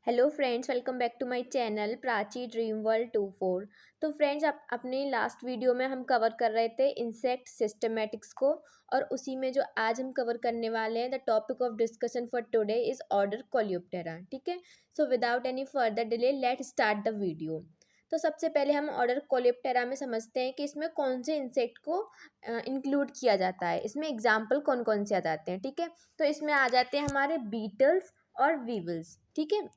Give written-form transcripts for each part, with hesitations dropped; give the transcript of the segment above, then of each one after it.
Hello friends, welcome back to my channel Prachi dream world 24। तो friends, अपने last video में हम कवर कर रहे थे इंसेक्ट सिस्टमैटिक्स को, और उसी में जो आज हम कवर करने वाले हैं, the topic of discussion for today is order Coleoptera. ठीक है, so without any further delay let start the video. तो सबसे पहले हम ऑर्डर कोलियोप्टेरा में समझते हैं कि इसमें कौन से इंसेक्ट को इंक्लूड किया जाता है, इसमें एग्जाम्पल कौन कौन से आ जाते हैं। ठीक है, तो इसमें आ जाते हैं हमारे बीटल्स और वीवल्स। ठीक है,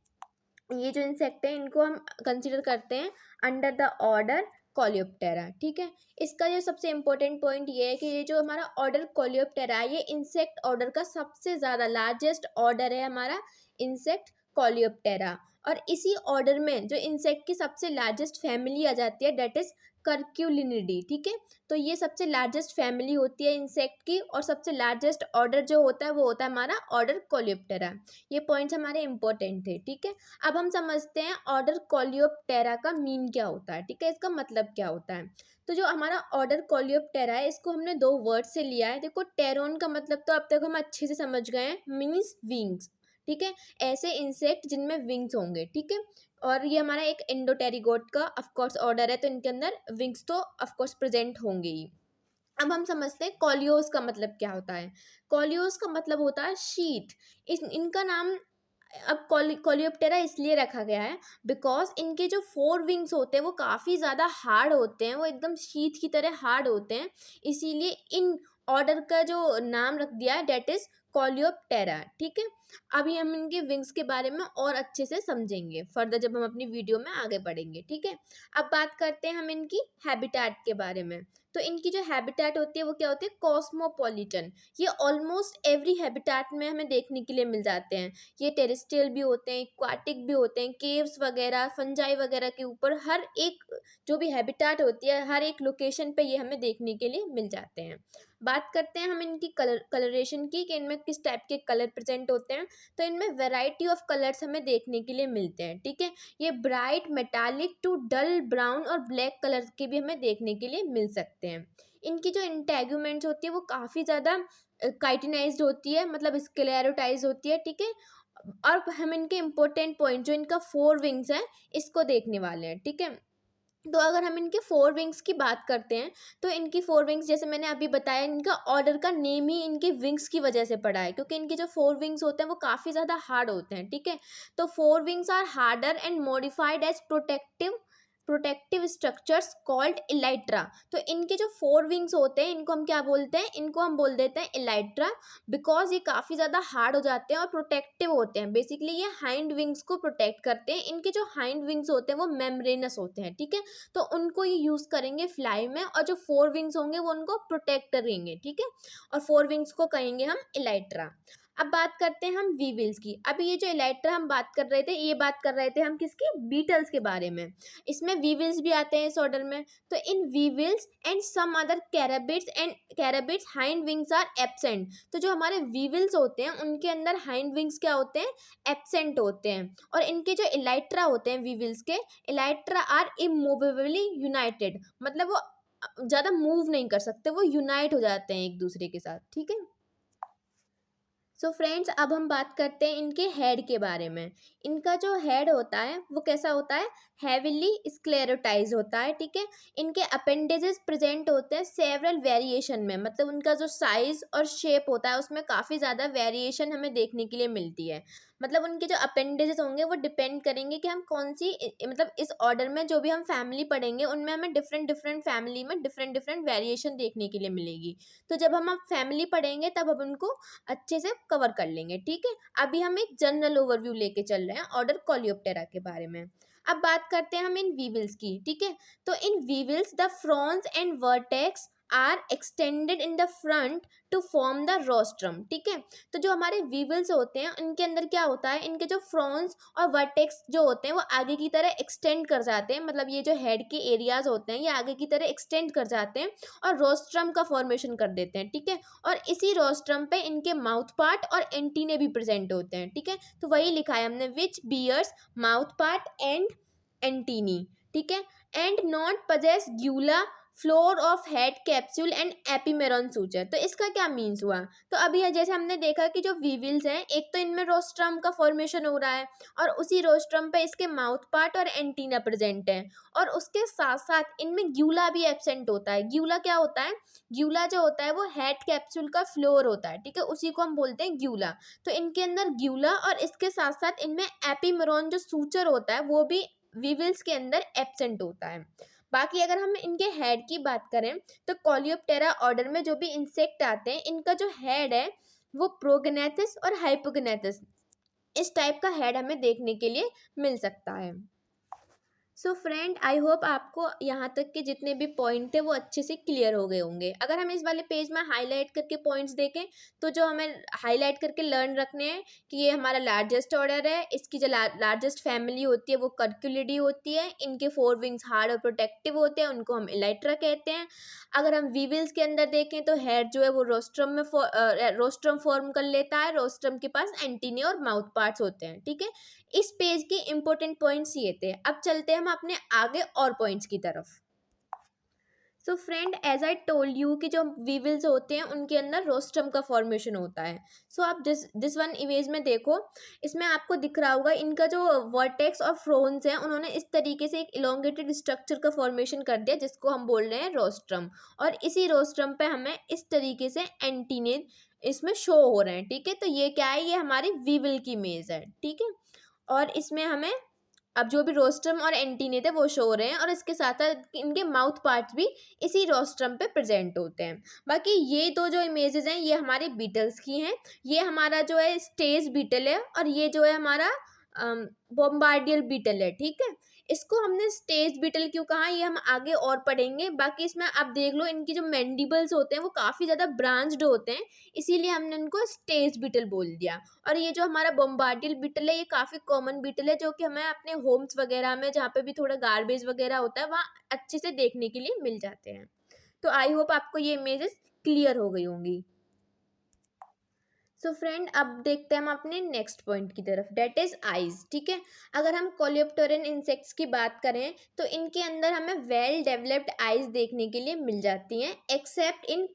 ये जो इंसेक्ट है इनको हम कंसिडर करते हैं अंडर द ऑर्डर कोलियोप्टेरा। ठीक है, इसका जो सबसे इम्पोर्टेंट पॉइंट ये है कि ये जो हमारा ऑर्डर कोलियोप्टेरा है, ये इंसेक्ट ऑर्डर का सबसे ज़्यादा लार्जेस्ट ऑर्डर है हमारा इंसेक्ट कोलियोप्टेरा। और इसी ऑर्डर में जो इंसेक्ट की सबसे लार्जेस्ट फैमिली आ जाती है, डेट इज कर्क्यूलिनिडी। ठीक है, तो ये सबसे लार्जेस्ट फैमिली होती है इंसेक्ट की, और सबसे लार्जेस्ट ऑर्डर जो होता है वो होता है हमारा ऑर्डर कोलियोप्टेरा। ये पॉइंट्स हमारे इंपॉर्टेंट थे। ठीक है, अब हम समझते हैं ऑर्डर कोलियोप्टेरा का मीन क्या होता है। ठीक है, इसका मतलब क्या होता है। तो जो हमारा ऑर्डर कोलियोप्टेरा है, इसको हमने दो वर्ड से लिया है। देखो, टेरोन का मतलब तो अब तक हम अच्छे से समझ गए हैं, मीन्स विंग्स। ठीक है, ऐसे इंसेक्ट जिनमें विंग्स होंगे। ठीक है, और ये हमारा एक एंडोटेरिगोट का ऑफकोर्स ऑर्डर है, तो इनके अंदर विंग्स तो ऑफकोर्स प्रेजेंट होंगे ही। अब हम समझते हैं कॉलियोस का मतलब क्या होता है। कॉलियोस का मतलब होता है शीथ। इनका नाम अब कोलियोप्टेरा इसलिए रखा गया है बिकॉज इनके जो फोर विंग्स होते हैं वो काफ़ी ज़्यादा हार्ड होते हैं, वो एकदम शीथ की तरह हार्ड होते हैं। इसीलिए इन ऑर्डर का जो नाम रख दिया है, डेट इज कोलियोप्टेरा। ठीक है, अभी हम इनके विंग्स के बारे में और अच्छे से समझेंगे फर्दर जब हम अपनी वीडियो में आगे बढ़ेंगे। ठीक है, अब बात करते हैं हम इनकी हैबिटेट के बारे में। तो इनकी जो हैबिटेट होती है वो क्या होती है, कॉस्मोपॉलिटन। ये ऑलमोस्ट एवरी हैबिटेट में हमें देखने के लिए मिल जाते हैं। ये टेरेस्ट्रियल भी होते हैं, एक्वाटिक भी होते हैं, केव्स वगैरह, फंजाई वगैरह के ऊपर हर एक जो भी हैबिटेट होती है, हर एक लोकेशन पे ये हमें देखने के लिए मिल जाते हैं। बात करते हैं हम इनकी कलरेशन की, कि इनमें किस टाइप के कलर प्रेजेंट होते हैं। तो इनमें वैरायटी ऑफ कलर्स हमें देखने के लिए मिलते हैं। ठीक है, ये bright metallic to dull brown और ब्लैक कलर के भी हमें देखने के लिए मिल सकते हैं। इनकी जो इंटेगुमेंट्स होती है वो काफ़ी ज़्यादा काइटिनाइज्ड होती है, मतलब स्क्लेरोटाइज होती है। ठीक है, और हम इनके इम्पोर्टेंट पॉइंट जो इनका फोर विंग्स है इसको देखने वाले हैं। ठीक है, तो अगर हम इनके फोर विंग्स की बात करते हैं, तो इनकी फोर विंग्स जैसे मैंने अभी बताया, इनका ऑर्डर का नेम ही इनके विंग्स की वजह से पड़ा है, क्योंकि इनके जो फोर विंग्स होते हैं वो काफ़ी ज़्यादा हार्ड होते हैं। ठीक है, तो fore wings are harder and modified as protective structures called elytra. तो इनके जो फोर विंग्स होते हैं इनको हम क्या बोलते हैं, इनको हम बोल देते हैं इलाइट्रा, बिकॉज ये काफ़ी ज़्यादा हार्ड हो जाते हैं और प्रोटेक्टिव होते हैं। बेसिकली ये हाइंड विंग्स को प्रोटेक्ट करते हैं। इनके जो हाइंड विंग्स होते हैं वो मेम्ब्रेनस होते हैं। ठीक है, तो उनको ये यूज़ करेंगे फ्लाई में, और जो फोर विंग्स होंगे वो उनको प्रोटेक्ट करेंगे। ठीक है, और फोर विंग्स को कहेंगे हम इलाइट्रा। अब बात करते हैं हम वीविल्स की। अभी ये जो इलाइट्रा हम बात कर रहे थे, ये बात कर रहे थे हम किसकी, बीटल्स के बारे में। इसमें वीविल्स भी आते हैं इस ऑर्डर में। तो in weevils and some other carabids hind wings are absent. तो जो हमारे वीविल्स होते हैं उनके अंदर हाइंड विंग्स क्या होते हैं, एब्सेंट होते हैं। और इनके जो इलाइट्रा होते हैं वीविल्स के, इलाइट्रा आर इमूवेबली यूनाइटेड, मतलब वो ज़्यादा मूव नहीं कर सकते, वो यूनाइट हो जाते हैं एक दूसरे के साथ। ठीक है, सो फ्रेंड्स, अब हम बात करते हैं इनके हेड के बारे में। इनका जो हेड होता है वो कैसा होता है, हैविली स्क्लेरोटाइज होता है। ठीक है, इनके अपेंडेजेस प्रेजेंट होते हैं सेवरल वेरिएशन में, मतलब उनका जो साइज और शेप होता है उसमें काफ़ी ज़्यादा वेरिएशन हमें देखने के लिए मिलती है। मतलब उनके जो अपेंडेजेस होंगे वो डिपेंड करेंगे कि हम कौन सी मतलब इस ऑर्डर में जो भी हम फैमिली पढ़ेंगे उनमें हमें डिफरेंट डिफरेंट फैमिली में डिफरेंट डिफरेंट वेरिएशन देखने के लिए मिलेगी। तो जब हम अब फैमिली पढ़ेंगे तब हम उनको अच्छे से कवर कर लेंगे। ठीक है, अभी हम एक जनरल ओवरव्यू लेके चल रहे हैं ऑर्डर कोलियोप्टेरा के बारे में। अब बात करते हैं हम इन वीविल्स की। ठीक है, तो in weevils the frons and vertex are extended in the front to form the rostrum. ठीक है, तो जो हमारे वीविल्स होते हैं उनके अंदर क्या होता है, इनके जो फ्रॉन्स और वर्टेक्स जो होते हैं वो आगे की तरह एक्सटेंड कर जाते हैं, मतलब ये जो हेड के एरियाज होते हैं ये आगे की तरह एक्सटेंड कर जाते हैं और रोस्ट्रम का फॉर्मेशन कर देते हैं। ठीक है, और इसी रोस्ट्रम पे इनके माउथ पार्ट और एंटीने भी प्रेजेंट होते हैं। ठीक है, तो वही लिखा है हमने, which bears mouth part and antennae. ठीक है, and not possess gula floor of head capsule and epimeron suture. तो इसका क्या मीन्स हुआ? तो अभी जैसे हमने देखा कि जो वीविल्स हैं, एक तो इनमें रोस्ट्रम का फॉर्मेशन हो रहा है और उसी रोस्ट्रम पे इसके माउथ पार्ट और एंटीना प्रेजेंट है, और उसके साथ साथ इनमें ग्यूला भी एब्सेंट होता है। ग्यूला क्या होता है? ग्यूला जो होता है वो हेड कैप्सूल का फ्लोर होता है, ठीक है, उसी को हम बोलते हैं ग्यूला। तो इनके अंदर ग्यूला और इसके साथ साथ इनमें एपिमेरॉन जो सूचर होता है वो भी वीविल्स के अंदर एब्सेंट होता है। बाकी अगर हम इनके हेड की बात करें तो कॉलियोप्टेरा ऑर्डर में जो भी इंसेक्ट आते हैं, इनका जो हेड है वो प्रोगनेथिस और हाइपोगनेथिस इस टाइप का हेड हमें देखने के लिए मिल सकता है। सो फ्रेंड, आई होप आपको यहाँ तक के जितने भी पॉइंट थे वो अच्छे से क्लियर हो गए होंगे। अगर हम इस वाले पेज में हाईलाइट करके पॉइंट्स देखें तो जो हमें हाईलाइट करके लर्न रखने हैं कि ये हमारा लार्जेस्ट ऑर्डर है, इसकी जो लार्जेस्ट फैमिली होती है वो कर्क्यूलिडी होती है, इनके 4 विंग्स हार्ड और प्रोटेक्टिव होते हैं, उनको हम इलाइट्रा कहते हैं। अगर हम वीविल्स के अंदर देखें तो हेड जो है वो रोस्ट्रम में रोस्ट्रम फॉर्म कर लेता है, रोस्ट्रम के पास एंटीने और माउथ पार्ट्स होते हैं, ठीक है। इस पेज के इंपॉर्टेंट पॉइंट्स ये थे। अब चलते हैं हम अपने आगे और पॉइंट्स की तरफ। So friend, as I told you कि जो वीविल्स होते हैं उनके अंदर रोस्ट्रम का फॉर्मेशन होता है। सो आप दिस वन इमेज में देखो, इसमें आपको दिख रहा होगा इनका जो वर्टेक्स और फ्रोन्स हैं उन्होंने इस तरीके से एक इलोंगेटेड स्ट्रक्चर का फॉर्मेशन कर दिया जिसको हम बोल रहे हैं रोस्ट्रम, और इसी रोस्ट्रम पे हमें इस तरीके से एंटीने इसमें शो हो रहे हैं, ठीक है। तो ये क्या है? ये हमारी वीविल की इमेज है, ठीक है। और इसमें हमें अब जो भी रोस्ट्रम और एंटीने थे वो शो हो रहे हैं, और इसके साथ साथ इनके माउथ पार्ट्स भी इसी रोस्ट्रम पे प्रेजेंट होते हैं। बाकी ये दो जो इमेजेस हैं ये हमारे बीटल्स की हैं। ये हमारा जो है स्टेज बीटल है और ये जो है हमारा बॉम्बार्डियल बीटल है, ठीक है। इसको हमने स्टेज बीटल क्यों कहा ये हम आगे और पढ़ेंगे। बाकी इसमें आप देख लो इनकी जो मैंडिबल्स होते हैं वो काफ़ी ज़्यादा ब्रांच्ड होते हैं, इसीलिए हमने इनको स्टेज बीटल बोल दिया। और ये जो हमारा बॉम्बार्डियल बीटल है ये काफ़ी कॉमन बीटल है जो कि हमें अपने होम्स वगैरह में जहाँ पे भी थोड़ा गार्बेज वगैरह होता है वहाँ अच्छे से देखने के लिए मिल जाते हैं। तो आई होप आपको ये इमेजेस क्लियर हो गई होंगी। सो फ्रेंड, अब देखते हैं हम अपने नेक्स्ट पॉइंट की तरफ, डेट इज आइज, ठीक है। अगर हम कोलियोप्टेरन इंसेक्ट्स की बात करें तो इनके अंदर हमें वेल डेवलप्ड आइज देखने के लिए मिल जाती हैं एक्सेप्ट इन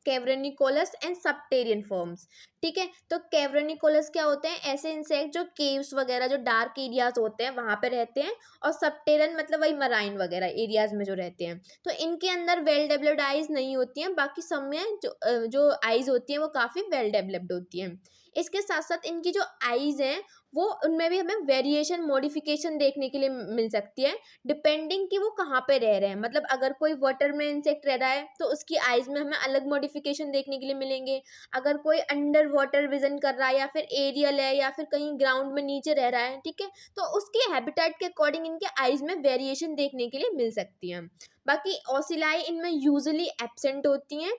कैवर्निकोलस एंड सबटेरियन फॉर्म्स, ठीक है। तो कैवर्निकोलस क्या होते हैं? ऐसे इंसेक्ट जो केव्स वगैरह जो डार्क एरियाज होते हैं वहाँ पे रहते हैं, और सबटेरन मतलब वही मराइन वगैरह एरियाज में जो रहते हैं। तो इनके अंदर वेल डेवलप्ड आइज नहीं होती हैं, बाकी सब में जो आइज होती हैं वो काफ़ी वेल डेवलप्ड होती हैं। इसके साथ साथ इनकी जो आइज हैं वो उनमें भी हमें वेरिएशन मॉडिफिकेशन देखने के लिए मिल सकती है, डिपेंडिंग कि वो कहाँ पे रह रहे हैं। मतलब अगर कोई वाटर में इंसेक्ट रह रहा है तो उसकी आइज में हमें अलग मॉडिफिकेशन देखने के लिए मिलेंगे। अगर कोई अंडर वाटर विजन कर रहा है या फिर एरियल है या फिर कहीं ग्राउंड में नीचे रह रहा है, ठीक है, तो उसके हैबिटेट के अकॉर्डिंग इनके आइज में वेरिएशन देखने के लिए मिल सकती है। बाकी ओसिलाई इनमें यूजुअली एब्सेंट होती हैं।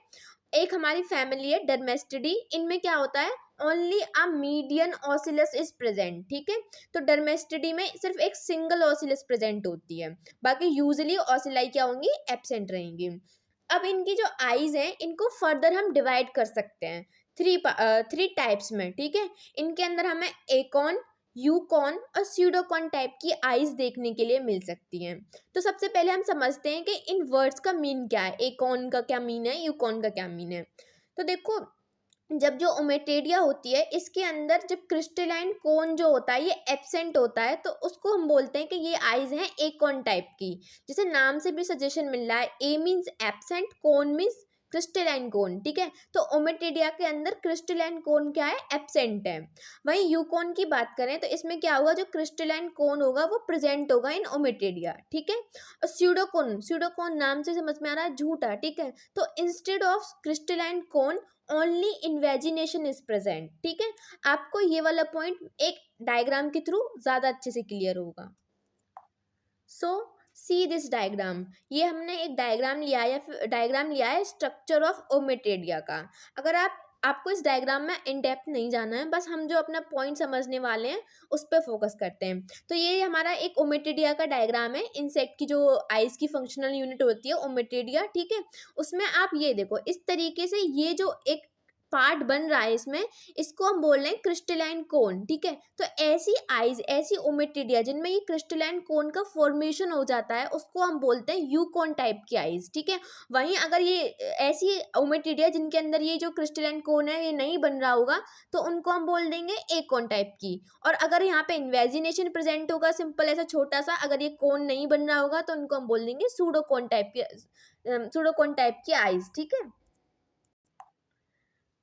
एक हमारी फैमिली है डर्मेस्टिडी, इनमें क्या होता है? Only a median ocellus is present, ठीक है। तो डर्मेस्टिडी में सिर्फ एक सिंगल ऑसिलस प्रेजेंट होती है, बाकी यूजुअली ऑसिलाई क्या होंगी? एब्सेंट रहेंगी। अब इनकी जो आइज हैं इनको फर्दर हम डिवाइड कर सकते हैं थ्री टाइप्स में, ठीक है। इनके अंदर हमें एकॉन, यूकॉन और स्यूडोकॉन टाइप की आइज देखने के लिए मिल सकती हैं। तो सबसे पहले हम समझते हैं कि इन वर्ड्स का मीन क्या है, एकॉन का क्या मीन है, यूकॉन का क्या मीन है। तो देखो, जब जो ओमेटेडिया होती है इसके अंदर जब क्रिस्टलाइन कोन जो होता है ये एब्सेंट होता है तो उसको हम बोलते हैं कि ये आइज हैं एकॉन टाइप की। जैसे नाम से भी सजेशन मिल रहा है, ए मीन्स एब्सेंट, कोन मीन्स क्रिस्टलाइन कोन, ठीक है। तो ओमेटेडिया के अंदर क्रिस्टलाइन कोन क्या है? एब्सेंट है। वहीं यूकोन की बात करें तो इसमें क्या होगा? जो क्रिस्टलाइन कोन होगा वो प्रेजेंट होगा इन ओमेटेडिया, ठीक है। और स्यूडोकोन, स्यूडोकोन नाम से समझ में आ रहा है झूठा, ठीक है। तो instead of crystalline cone only invagination is present, ठीक है। आपको ये वाला पॉइंट एक डायग्राम के थ्रू ज़्यादा अच्छे से क्लियर होगा। सो सी दिस डायग्राम, ये हमने एक डायग्राम लिया है या फिर डायग्राम लिया है स्ट्रक्चर ऑफ ओमेटेडिया का। अगर आपको इस डायग्राम में इन डेप्थ नहीं जाना है, बस हम जो अपना पॉइंट समझने वाले हैं उस पर फोकस करते हैं। तो ये हमारा एक ओमेटेडिया का डायग्राम है। इंसेक्ट की जो आइज की फंक्शनल यूनिट होती है ओमेटेडिया, ठीक है। उसमें आप ये देखो इस तरीके से ये जो एक पार्ट बन रहा है इसमें, इसको हम बोल रहे हैं क्रिस्टलाइन कोन, ठीक है। तो ऐसी आइज, ऐसी ओमेटिडिया जिनमें ये क्रिस्टलाइन कोन का फॉर्मेशन हो जाता है, उसको हम बोलते हैं यूकोन टाइप की आइज, ठीक है। वहीं अगर ये ऐसी ओमेटिडिया जिनके अंदर ये जो क्रिस्टलाइन कोन है ये नहीं बन रहा होगा, तो उनको हम बोल देंगे एकोन टाइप की। और अगर यहाँ पे इन्वेजिनेशन प्रेजेंट होगा, सिंपल ऐसा छोटा सा, अगर ये कोन नहीं बन रहा होगा, तो उनको हम बोल देंगे सूडोकोन टाइप की, सूडोकोन टाइप की आइज, ठीक है।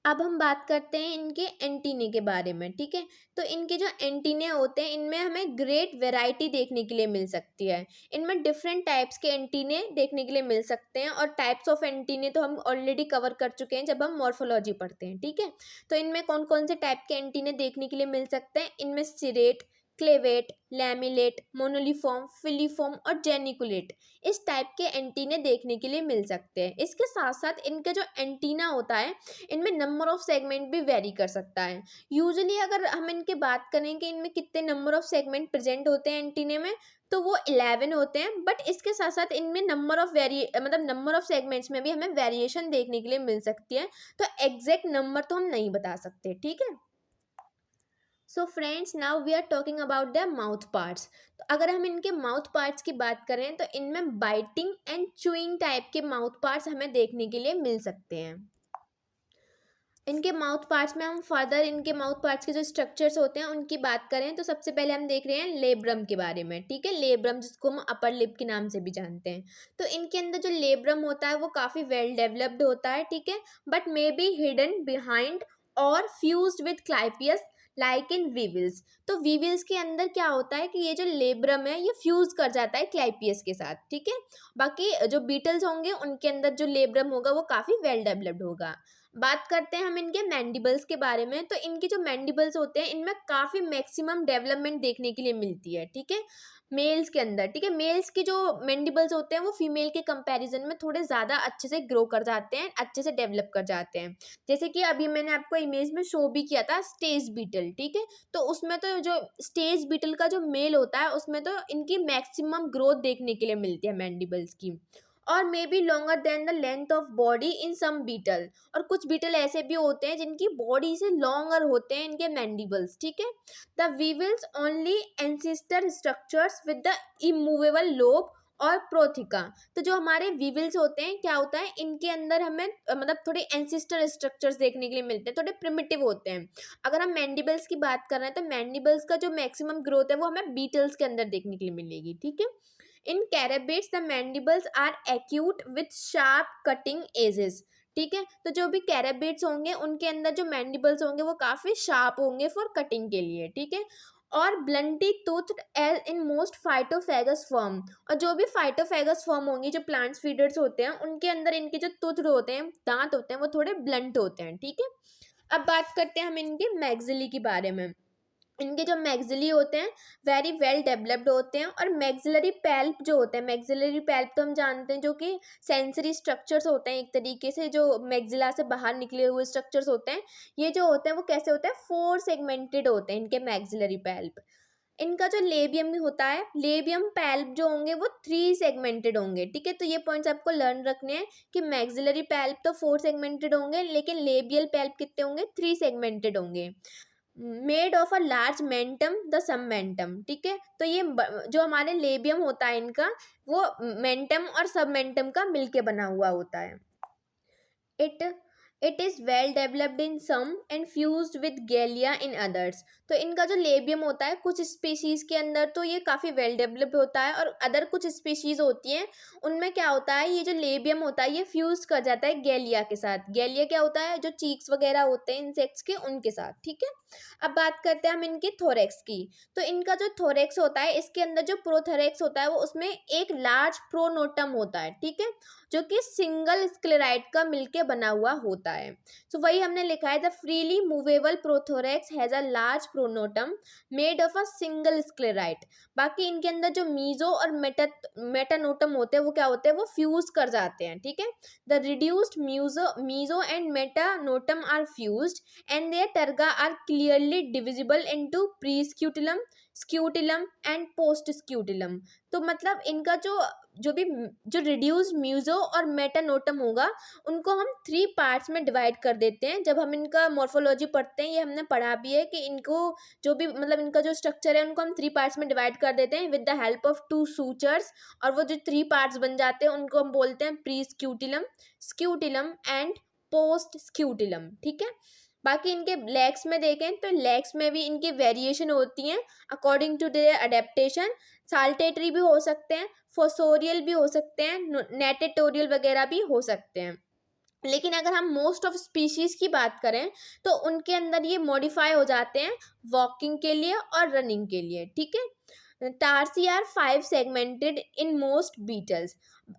अब हम बात करते हैं इनके एंटीने के बारे में, ठीक है। तो इनके जो एंटीने होते हैं, इनमें हमें ग्रेट वैरायटी देखने के लिए मिल सकती है। इनमें डिफरेंट टाइप्स के एंटीने देखने के लिए मिल सकते हैं, और टाइप्स ऑफ एंटीने तो हम ऑलरेडी कवर कर चुके हैं जब हम मॉर्फोलॉजी पढ़ते हैं, ठीक है। तो इनमें कौन कौन से टाइप के एंटीने देखने के लिए मिल सकते हैं, इनमें सिरेट, क्लेवेट, लैमिलेट, मोनोलिफॉर्म, फिलीफॉर्म और जेनिकुलेट, इस टाइप के एंटीने देखने के लिए मिल सकते हैं। इसके साथ साथ इनका जो एंटीना होता है, इनमें नंबर ऑफ सेगमेंट भी वेरी कर सकता है। यूजुअली अगर हम इनकी बात करें कि इनमें कितने नंबर ऑफ सेगमेंट प्रेजेंट होते हैं एंटीने में, तो वो 11 होते हैं। बट इसके साथ साथ इनमें number of number of segments में भी हमें वेरिएशन देखने के लिए मिल सकती है। तो एग्जैक्ट नंबर तो हम नहीं बता सकते, ठीक है। So friends, now we are talking about the mouth parts. तो अगर हम इनके माउथ पार्ट्स की बात करें, तो इनमें बाइटिंग एंड चूइंग टाइप के माउथ पार्ट्स हमें देखने के लिए मिल सकते हैं। इनके माउथ पार्ट्स में हम फर्दर इनके माउथ पार्ट्स के जो स्ट्रक्चर्स होते हैं उनकी बात करें, तो सबसे पहले हम देख रहे हैं लेब्रम के बारे में, ठीक है। लेब्रम, जिसको हम अपर लिप के नाम से भी जानते हैं। तो इनके अंदर जो लेब्रम होता है वो काफ़ी वेल डेवलप्ड होता है, ठीक है, but may be hidden behind और fused with clypeus like in weevils. तो वीविल्स के अंदर क्या होता है कि ये जो लेब्रम है ये फ्यूज कर जाता है क्लाइपियस के साथ, ठीक है। बाकी जो बीटल्स होंगे उनके अंदर जो लेब्रम होगा वो काफ़ी वेल डेवलप्ड होगा। बात करते हैं हम इनके मैंडिबल्स के बारे में। तो इनके जो मैंडिबल्स होते हैं इनमें काफ़ी मैक्सिमम डेवलपमेंट देखने के लिए मिलती है, ठीक है, मेल्स के अंदर, ठीक है। मेल्स के जो मैंडिबल्स होते हैं वो फीमेल के कंपैरिजन में थोड़े ज़्यादा अच्छे से ग्रो कर जाते हैं, अच्छे से डेवलप कर जाते हैं। जैसे कि अभी मैंने आपको इमेज में शो भी किया था स्टेज बीटल, ठीक है। तो उसमें तो जो स्टेज बीटल का जो मेल होता है उसमें तो इनकी मैक्सिमम ग्रोथ देखने के लिए मिलती है मैंडिबल्स की। और may be longer than the length of body in some beetle. और कुछ बीटल ऐसे भी होते हैं जिनकी बॉडी से लॉन्गर होते हैं इनके मैंडिबल्स, ठीक है। The weevils only ancestor structures with the immovable lobe और प्रोथिका। तो जो हमारे वीविल्स होते हैं, क्या होता है इनके अंदर हमें थोड़े एंसिस्टर स्ट्रक्चर्स देखने के लिए मिलते हैं, थोड़े प्रिमिटिव होते हैं। अगर हम मैंडिबल्स की बात कर रहे हैं, तो मैंडिबल्स का जो मैक्सिमम ग्रोथ है वो हमें बीटल्स के अंदर देखने के लिए मिलेगी, ठीक है। In carabids the mandibles are acute with sharp cutting edges, ठीक है। तो जो भी कैरेबिट्स होंगे उनके अंदर जो मैंडिबल्स होंगे वो काफ़ी शार्प होंगे फॉर कटिंग के लिए, ठीक है। और bluntly tooth edge in most phytophagous form. और जो भी फाइटोफेगस फॉर्म होंगी, जो प्लांट्स फीडर्स होते हैं, उनके अंदर इनके जो टूथ होते हैं, दांत होते हैं, वो थोड़े ब्लंट होते हैं, ठीक है। अब बात करते हैं हम इनके मैग्जिली के बारे में। इनके जो मैग्जिली होते हैं वेरी वेल डेवलप्ड होते हैं। और मैग्जिलरी पैल्प जो होते हैं, मैग्जिलरी पैल्प तो हम जानते हैं जो कि सेंसरी स्ट्रक्चर्स होते हैं, एक तरीके से जो मैग्जिला से बाहर निकले हुए स्ट्रक्चर्स होते हैं। ये जो होते हैं वो कैसे होते हैं, 4 सेगमेंटेड होते हैं इनके मैग्जिलरी पैल्प। इनका जो लेबियम भी होता है, लेबियम पैल्प जो होंगे वो 3 सेगमेंटेड होंगे, ठीक है। तो ये पॉइंट्स आपको लर्न रखने हैं कि मैग्जिलरी पैल्प तो 4 सेगमेंटेड होंगे, लेकिन लेबियल पैल्प कितने होंगे, 3 सेगमेंटेड होंगे। Made of a large mentum the submentum, ठीक है। तो ये जो हमारे लेबियम होता है इनका, वो मेंटम और सबमेंटम का मिलके बना हुआ होता है। It it is well developed in some and fused with galea in others. तो इनका जो लेबियम होता है कुछ स्पीशीज़ के अंदर तो ये काफ़ी वेल डेवलप्ड होता है, और अदर कुछ स्पीशीज़ होती हैं उनमें क्या होता है, ये जो लेबियम होता है ये फ्यूज कर जाता है गैलिया के साथ। गैलिया क्या होता है, जो चीक्स वगैरह होते हैं इंसेक्ट्स के, उनके साथ, ठीक है। अब बात करते हैं हम इनके थोरेक्स की। तो इनका जो थोरेक्स होता है, इसके अंदर जो प्रोथोरेक्स होता है वो उसमें एक लार्ज प्रोनोटम होता है, ठीक है, जो कि सिंगल स्क्लेराइड का मिलके बना हुआ होता है। सो वही हमने लिखा है, the freely movable prothorax has a large pronotum made of a single sclerite. बाकी इनके अंदर जो मीजो और मेटानोटम होते हैं वो क्या होते हैं, वो फ्यूज कर जाते हैं, ठीक है। The reduced meso and metanotum are fused and their terga are clearly divisible into pre-scutellum, scutellum and post-scutellum। तो मतलब इनका जो जो रिड्यूस म्यूजो और मेटानोटम होगा उनको हम 3 पार्ट्स में डिवाइड कर देते हैं। जब हम इनका मॉर्फोलॉजी पढ़ते हैं, ये हमने पढ़ा भी है कि इनको जो भी मतलब इनका जो स्ट्रक्चर है उनको हम 3 पार्ट्स में डिवाइड कर देते हैं with the help of 2 sutures. और वो जो 3 पार्ट्स बन जाते हैं उनको हम बोलते हैं प्री स्क्यूटिलम, स्क्यूटिलम एंड पोस्ट स्क्यूटिलम। ठीक है, बाकी इनके लेग्स में देखें तो लेग्स में भी इनकी वेरिएशन होती हैं according to their adaptation. Saltatory भी हो सकते हैं, फोसोरियल भी हो सकते हैं, नेटेटोरियल वगैरह भी हो सकते हैं। लेकिन अगर हम मोस्ट ऑफ स्पीशीज की बात करें तो उनके अंदर ये मॉडिफाई हो जाते हैं वॉकिंग के लिए और रनिंग के लिए। ठीक है, tarsi are 5 segmented in most beetles.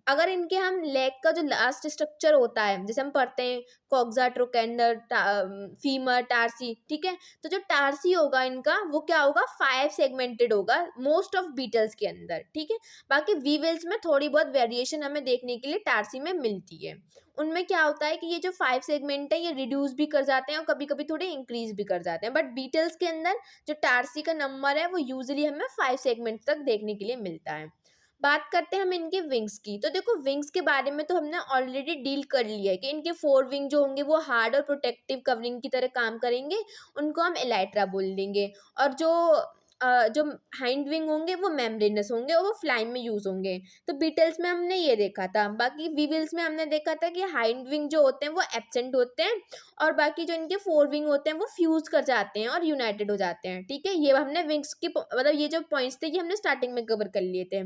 अगर इनके हम लेग का जो लास्ट स्ट्रक्चर होता है, जैसे हम पढ़ते हैं कॉक्सा, ट्रोकेंडर, फीमर, टार्सी। ठीक है, तो जो टार्सी होगा इनका वो क्या होगा, 5 सेगमेंटेड होगा मोस्ट ऑफ बीटल्स के अंदर। ठीक है, बाकी वीवेल्स में थोड़ी बहुत वेरिएशन हमें देखने के लिए टार्सी में मिलती है। उनमें क्या होता है कि ये जो 5 सेगमेंट है ये रिड्यूस भी कर जाते हैं और कभी कभी थोड़े इंक्रीज भी कर जाते हैं, बट बीटल्स के अंदर जो टार्सी का नंबर है वो यूजुअली हमें 5 सेगमेंट तक देखने के लिए मिलता है। बात करते हैं हम इनके विंग्स की, तो देखो विंग्स के बारे में तो हमने ऑलरेडी डील कर लिया है कि इनके 4 विंग जो होंगे वो हार्ड और प्रोटेक्टिव कवरिंग की तरह काम करेंगे, उनको हम एलाइट्रा बोल देंगे। और जो हाइंड विंग होंगे वो मेम्ब्रेनस होंगे और वो फ्लाइम में यूज होंगे। तो बीटल्स में हमने ये देखा था। बाकी वीविल्स में हमने देखा था कि हाइंड विंग जो होते हैं वो एब्सेंट होते हैं और बाकी जो इनके 4 विंग होते हैं वो फ्यूज कर जाते हैं और यूनाइटेड हो जाते हैं। ठीक है, ये हमने विंग्स की मतलब ये जो पॉइंट्स थे ये हमने स्टार्टिंग में कवर कर लिए थे।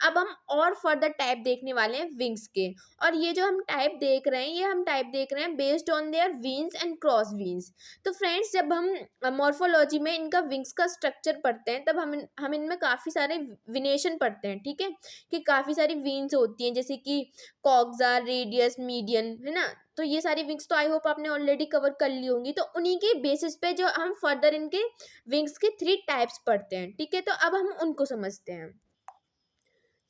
अब हम और फर्दर टाइप देखने वाले हैं विंग्स के, और ये जो हम टाइप देख रहे हैं ये हम टाइप देख रहे हैं based on their veins and cross veins. तो फ्रेंड्स जब हम मॉर्फोलॉजी में इनका विंग्स का स्ट्रक्चर पढ़ते हैं तब हम इनमें काफ़ी सारे विनेशन पढ़ते हैं। ठीक है, कि काफ़ी सारी वीन्स होती हैं जैसे कि कॉक्सा, रेडियस, मीडियन, है ना। तो ये सारी विंग्स तो आई होप आपने ऑलरेडी कवर कर ली होंगी। तो उन्हीं के बेसिस पे जो हम फर्दर इनके विंग्स के 3 टाइप्स पढ़ते हैं। ठीक है, तो अब हम उनको समझते हैं।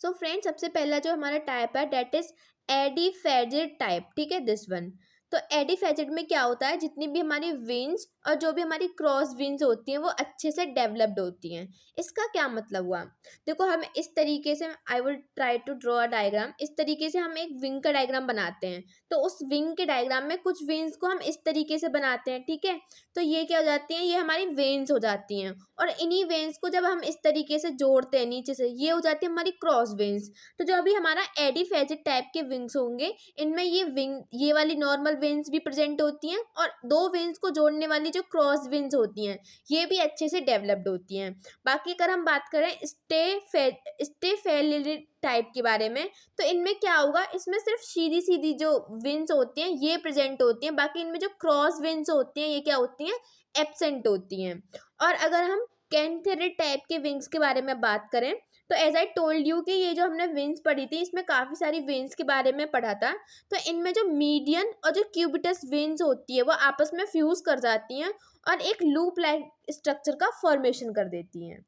सो फ्रेंड्स सबसे पहला जो हमारा टाइप है डेट इज एडिफेजिड टाइप। ठीक है, दिस वन। तो एडिफेजिड में क्या होता है, जितनी भी हमारी वेन्स और जो भी हमारी क्रॉस वेन्स होती हैं वो अच्छे से डेवलप्ड होती हैं। इसका क्या मतलब हुआ, देखो हम इस तरीके से, I will try to draw a diagram. इस तरीके से हम एक विंग का डायग्राम बनाते हैं, तो उस विंग के डायग्राम में कुछ वेन्स को हम इस तरीके से बनाते हैं। ठीक है, तो ये क्या हो जाती हैं, ये हमारी वेन्स हो जाती हैं और इन्हीं वेन्स को जब हम इस तरीके से जोड़ते हैं नीचे से, ये हो जाती है हमारी क्रॉस वेन्स। तो जो अभी हमारा एडिफेजिड टाइप के विंग्स होंगे इनमें ये वाली नॉर्मल वेन्स भी प्रेजेंट होती हैं और 2 वेन्स को जोड़ने वाली जो क्रॉस वेन्स होती हैं ये भी अच्छे से डेवलप्ड होती हैं। बाकी अगर हम बात करें स्टेफेलिड टाइप के बारे में, तो इनमें क्या होगा, इसमें सिर्फ सीधी सीधी जो वेन्स होती हैं ये प्रेजेंट होती हैं, बाकी इनमें जो क्रॉस वेन्स होती हैं ये क्या होती हैं, एब्सेंट होती हैं। और अगर हम कैंथेरिड टाइप के विंग्स के बारे में बात करें तो एज आई टोल्ड यू कि ये जो हमने विंग्स पढ़ी थी इसमें काफ़ी सारी विंग्स के बारे में पढ़ा था। तो इनमें जो मीडियन और जो क्यूबिटस विंग्स होती है वो आपस में फ्यूज कर जाती हैं और एक लूप लाइक स्ट्रक्चर का फॉर्मेशन कर देती हैं।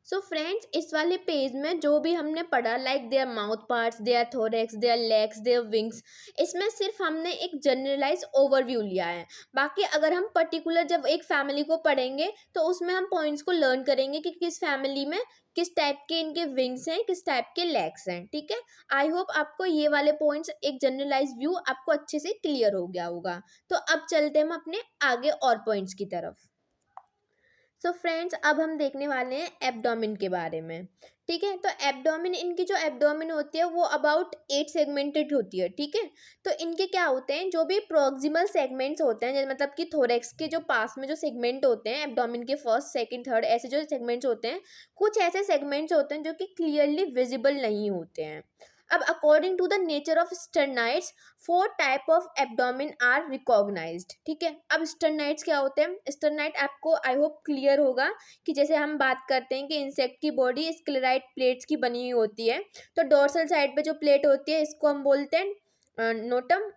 सो फ्रेंड्स इस वाले पेज में जो भी हमने पढ़ा like their mouth parts, their thorax, their legs, their wings, इसमें सिर्फ हमने एक जनरलाइज ओवरव्यू लिया है। बाकी अगर हम पर्टिकुलर जब एक फैमिली को पढ़ेंगे तो उसमें हम पॉइंट्स को लर्न करेंगे कि किस फैमिली में किस टाइप के इनके विंग्स हैं, किस टाइप के लेग्स हैं। ठीक है, आई होप आपको ये वाले पॉइंट्स एक जनरलाइज व्यू आपको अच्छे से क्लियर हो गया होगा। तो अब चलते हम अपने आगे और पॉइंट्स की तरफ। सो फ्रेंड्स अब हम देखने वाले हैं एब्डोमेन के बारे में। ठीक है, तो एब्डोमेन, इनकी जो एब्डोमेन होती है वो अबाउट 8 सेगमेंटेड होती है। ठीक है, तो इनके क्या होते हैं, जो भी प्रोक्सिमल सेगमेंट्स होते हैं, जैसे मतलब कि थोरेक्स के जो पास में जो सेगमेंट होते हैं एब्डोमेन के फर्स्ट सेकंड थर्ड ऐसे जो सेगमेंट्स होते हैं, कुछ ऐसे सेगमेंट्स होते हैं जो कि क्लियरली विजिबल नहीं होते हैं। अब according to the nature of sternites 4 type of abdomen are recognised. ठीक है, अब स्टर्नाइट्स क्या होते हैं, स्टर्नाइट आपको आई होप क्लियर होगा कि जैसे हम बात करते हैं कि इंसेक्ट की बॉडी स्क्लेराइट प्लेट्स की बनी हुई होती है, तो डोर्सल साइड पे जो प्लेट होती है इसको हम बोलते हैं नोटम।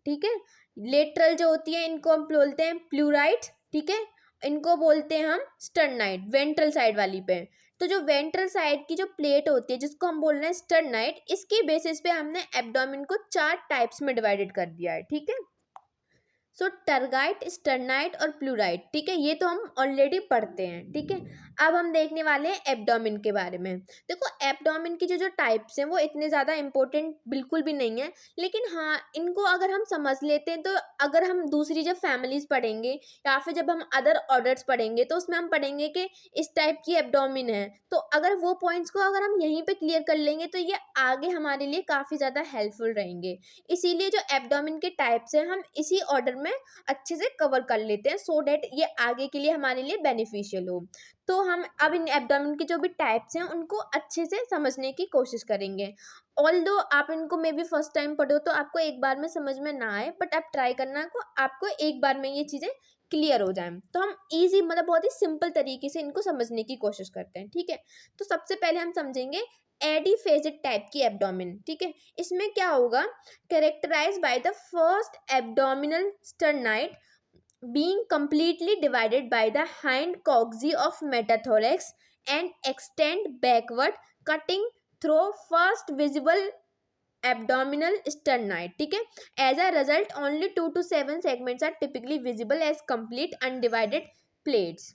ठीक है, लेटरल जो होती है इनको हम बोलते हैं प्लूराइट। ठीक है, इनको बोलते हैं हम स्टर्नाइट वेंट्रल साइड वाली पे। तो जो वेंट्रल साइड की जो प्लेट होती है जिसको हम बोल रहे हैं स्टर्नाइट, इसके बेसिस पे हमने एब्डोमेन को 4 टाइप्स में डिवाइडेड कर दिया है। ठीक है, सो टरगाइट, स्टर्नाइट और प्लूराइट, ठीक है, ये तो हम ऑलरेडी पढ़ते हैं, ठीक है। अब हम देखने वाले हैं एब्डोमेन के बारे में। देखो एब्डोमेन की जो जो टाइप्स हैं वो इतने ज़्यादा इंपॉर्टेंट बिल्कुल भी नहीं है, लेकिन हाँ इनको अगर हम समझ लेते हैं तो अगर हम दूसरी जब फैमिलीज पढ़ेंगे या फिर जब हम अदर ऑर्डर्स पढ़ेंगे तो उसमें हम पढ़ेंगे कि इस टाइप की एब्डोमेन है, तो अगर वो पॉइंट्स को अगर हम यहीं पे क्लियर कर लेंगे तो ये आगे हमारे लिए काफ़ी ज़्यादा हेल्पफुल रहेंगे। इसीलिए जो एब्डोमेन के टाइप्स हैं हम इसी ऑर्डर में अच्छे से कवर कर लेते हैं, सो डैट ये आगे के लिए हमारे लिए बेनिफिशियल हो। तो हम अब इन एब्डोमेन के जो भी टाइप्स हैं उनको अच्छे से समझने की कोशिश करेंगे। ऑल्दो आप इनको मे बी फर्स्ट टाइम पढ़ो तो आपको एक बार में समझ में ना आए, बट आप ट्राई करना को आपको एक बार में ये चीज़ें क्लियर हो जाए। तो हम इजी मतलब बहुत ही सिंपल तरीके से इनको समझने की कोशिश करते हैं, ठीक है। तो सबसे पहले हम समझेंगे एडीफेजिक टाइप की एब्डोमेन, ठीक है। इसमें क्या होगा, characterise by the first abdominal sternite being completely divided by the hind coccyx of metathorax and extend backward, cutting through first visible abdominal sternite, ठीक है। As a result only 2 to 7 segments are typically visible as complete undivided plates।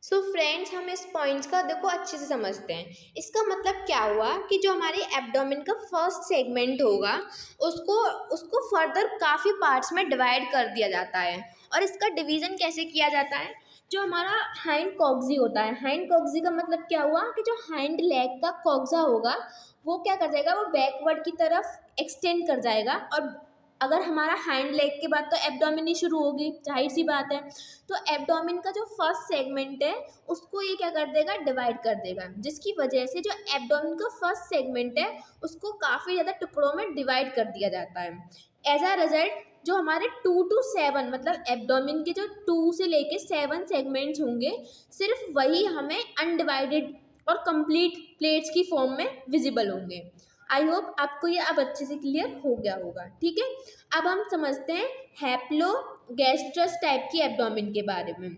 So friends हम इस points का देखो अच्छे से समझते हैं। इसका मतलब क्या हुआ कि जो हमारे एब्डोमेन का फर्स्ट सेगमेंट होगा उसको उसको फर्दर काफ़ी पार्ट्स में डिवाइड कर दिया जाता है। और इसका डिवीज़न कैसे किया जाता है, जो हमारा हाइंड कॉक्सी होता है, हाइंड कॉक्सी का मतलब क्या हुआ कि जो हाइंड लेग का कॉक्सा होगा वो क्या कर जाएगा, वो बैकवर्ड की तरफ एक्सटेंड कर जाएगा। और अगर हमारा हाइंड लेग के बाद तो एब्डोमेन ही शुरू होगी, जाहिर सी बात है। तो एब्डोमेन का जो फर्स्ट सेगमेंट है उसको ये क्या कर देगा, डिवाइड कर देगा, जिसकी वजह से जो एब्डोमेन का फर्स्ट सेगमेंट है उसको काफ़ी ज़्यादा टुकड़ों में डिवाइड कर दिया जाता है। एज अ रिजल्ट जो हमारे 2 to 7 मतलब एब्डोमेन के जो 2 से लेके 7 सेगमेंट्स होंगे सिर्फ वही हमें अनडिवाइडेड और कंप्लीट प्लेट्स की फॉर्म में विजिबल होंगे। आई होप आपको ये अब अच्छे से क्लियर हो गया होगा, ठीक है। अब हम समझते हैं हैप्लोगैस्ट्रस टाइप की एब्डोमेन के बारे में।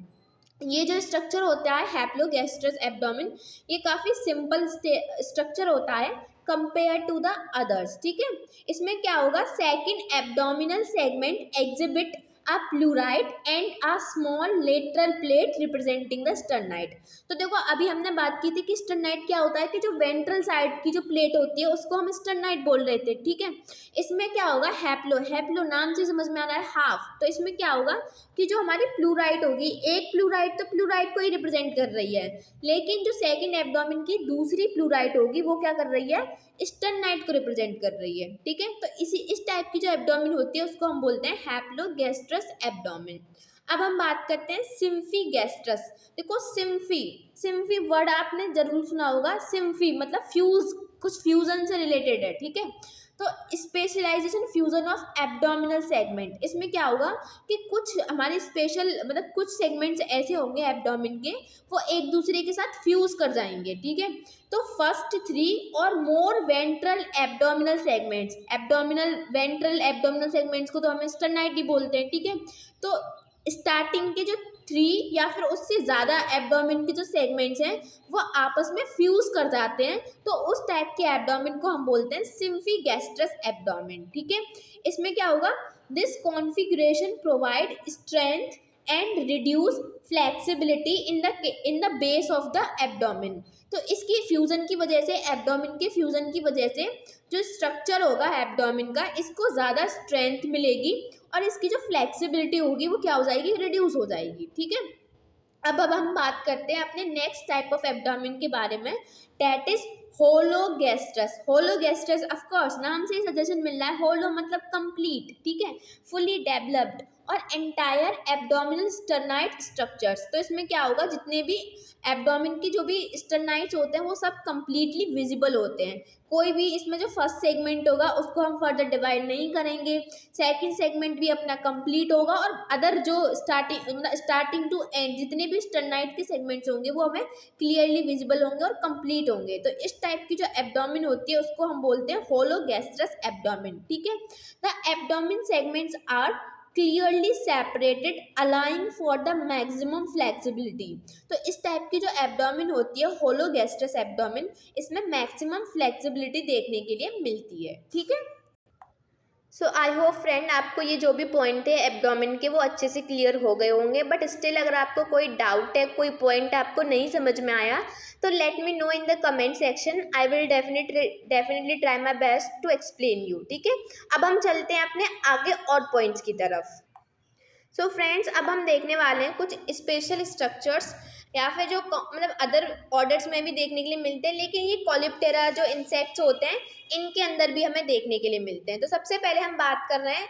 ये जो स्ट्रक्चर होता है हैप्लोगैस्ट्रस एब्डोमेन, ये काफ़ी सिंपल स्ट्रक्चर होता है कंपेयर टू द अदर्स, ठीक है। इसमें क्या होगा, second abdominal segment exhibit a pleurite and a small lateral plate representing the sternite. तो देखो अभी हमने बात की थी कि स्टर्नाइट क्या होता है कि जो वेंट्रल साइड की जो प्लेट होती है उसको हम स्टर्नाइट बोल रहे थे, ठीक है। इसमें क्या होगा, हैप्लो, हैप्लो नाम से समझ में आ रहा है हाफ, तो इसमें क्या होगा कि जो हमारी प्लूराइड होगी, एक प्लूराइड तो प्लूराइड को ही रिप्रेजेंट कर रही है, लेकिन जो सेकंड एब्डोमेन की दूसरी प्लूराइड होगी वो क्या कर रही है, स्टर्नाइट को रिप्रेजेंट कर रही है, ठीक है। तो इस टाइप की जो एब्डोमेन होती है उसको हम बोलते हैं हैप्लोगैस्ट्रस एब्डोमेन। अब हम बात करते हैं सिम्फी गैस्ट्रस। देखो सिम्फी, सिम्फी वर्ड आपने जरूर सुना होगा, सिम्फी मतलब फ्यूज, कुछ फ्यूजन से रिलेटेड है, ठीक है। तो specialisation fusion of abdominal segment, इसमें क्या होगा कि कुछ हमारे स्पेशल मतलब कुछ सेगमेंट्स ऐसे होंगे एब्डोमिन के वो एक दूसरे के साथ फ्यूज कर जाएंगे, ठीक है। तो फर्स्ट 3 और more ventral abdominal segments, abdominal ventral abdominal segments को तो हम स्टर्नाइट ही बोलते हैं, ठीक है। तो स्टार्टिंग के जो 3 या फिर उससे ज़्यादा एब्डोमेन के जो सेगमेंट्स हैं वो आपस में फ्यूज कर जाते हैं, तो उस टाइप के एब्डोमेन को हम बोलते हैं सिम्फी गैस्ट्रस एब्डोमेन, ठीक है। इसमें क्या होगा, this configuration provide strength and reduce flexibility in the base of the abdomen. तो इसकी फ्यूजन की वजह से, एब्डोमेन के फ्यूजन की वजह से जो स्ट्रक्चर होगा एब्डोमेन का, इसको ज़्यादा स्ट्रेंथ मिलेगी और इसकी जो फ्लेक्सिबिलिटी होगी वो क्या हो जाएगी, रिड्यूस हो जाएगी, ठीक है। अब हम बात करते हैं अपने नेक्स्ट टाइप ऑफ एब्डोमेन के बारे में, दैट इज होलोगैस्ट्रस। होलोगैस्ट्रस ऑफ कोर्स नाम से ही सजेशन मिल रहा है, होलो मतलब कंप्लीट, ठीक है, फुली डेवलप्ड और एंटायर एब्डोमिनल स्टर्नाइट स्ट्रक्चर्स। तो इसमें क्या होगा, जितने भी एब्डोमेन की जो भी स्टर्नाइट्स होते हैं वो सब कंप्लीटली विजिबल होते हैं। कोई भी इसमें जो फर्स्ट सेगमेंट होगा उसको हम फर्दर डिवाइड नहीं करेंगे, सेकंड सेगमेंट भी अपना कंप्लीट होगा और अदर जो स्टार्टिंग टू एंड जितने भी स्टर्नाइट के सेगमेंट्स होंगे वो हमें क्लियरली विजिबल होंगे और कंप्लीट होंगे। तो इस टाइप की जो एब्डोमेन होती है उसको हम बोलते हैं होलोगैस्ट्रस एब्डोमेन, ठीक है। The abdomen segments are clearly separated allowing for the maximum flexibility. तो इस टाइप की जो एब्डोमेन होती है होलोगैस्ट्रस एब्डोमेन, इसमें मैक्सिमम फ्लेक्सिबिलिटी देखने के लिए मिलती है, ठीक है। सो आई होप फ्रेंड आपको ये जो भी पॉइंट है एब्डोमेन के वो अच्छे से क्लियर हो गए होंगे, बट स्टिल अगर आपको कोई डाउट है, कोई पॉइंट आपको नहीं समझ में आया तो let me know in the comment section. I will definitely try my best to explain you. ठीक है, अब हम चलते हैं अपने आगे और पॉइंट्स की तरफ। सो फ्रेंड्स, अब हम देखने वाले हैं कुछ स्पेशल स्ट्रक्चर्स या फिर जो मतलब अदर ऑर्डर्स में भी देखने के लिए मिलते हैं, लेकिन ये कॉलिप्टेरा जो इंसेक्ट्स होते हैं इनके अंदर भी हमें देखने के लिए मिलते हैं। तो सबसे पहले हम बात कर रहे हैं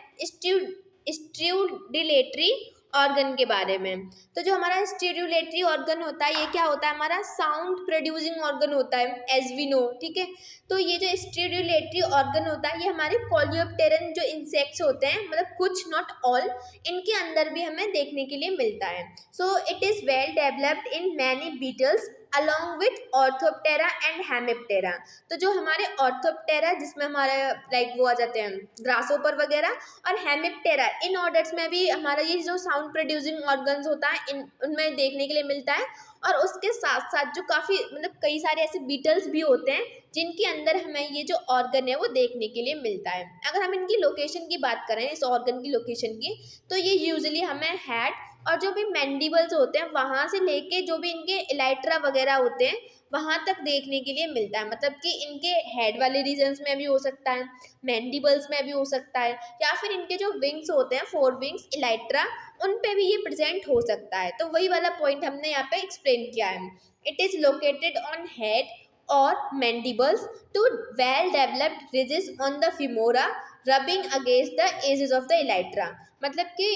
स्ट्यूडिलेटरी ऑर्गन के बारे में। तो जो हमारा स्ट्यूडिलेटरी ऑर्गन होता है, ये क्या होता है, हमारा साउंड प्रोड्यूसिंग ऑर्गन होता है एज वी नो। ठीक है, तो ये जो स्ट्यूडिलेटरी ऑर्गन होता है ये हमारे कॉलियोप्टेरन जो इंसेक्ट्स होते हैं, मतलब कुछ नॉट ऑल, इनके अंदर भी हमें देखने के लिए मिलता है। So it is well developed in many beetles along with orthoptera and hemiptera. तो जो हमारे ऑर्थोप्टेरा जिसमें हमारे लाइक वो आ जाते हैं ग्रासोपर वगैरह, और हेमिप्टेरा, इन ऑर्डर्स में भी हमारा ये जो साउंड प्रोड्यूसिंग ऑर्गन्स होता है इन उनमें देखने के लिए मिलता है। और उसके साथ साथ जो काफ़ी मतलब कई सारे ऐसे बीटल्स भी होते हैं जिनके अंदर हमें ये जो ऑर्गन है वो देखने के लिए मिलता है। अगर हम इनकी लोकेशन की बात करें, इस ऑर्गन की लोकेशन की, तो ये यूजुअली हमें हेड और जो भी मैंडिबल्स होते हैं वहाँ से लेके जो भी इनके इलाइट्रा वगैरह होते हैं वहाँ तक देखने के लिए मिलता है। मतलब कि इनके हेड वाले रीजन्स में भी हो सकता है, मैंडिबल्स में भी हो सकता है, या फिर इनके जो विंग्स होते हैं, फोर विंग्स इलाइट्रा, उन पे भी ये प्रेजेंट हो सकता है। तो वही वाला पॉइंट हमने यहाँ पे एक्सप्लेन किया है। It is located on head or mandibles to well developed ridges on the femora rubbing against the edges of the elytra। मतलब कि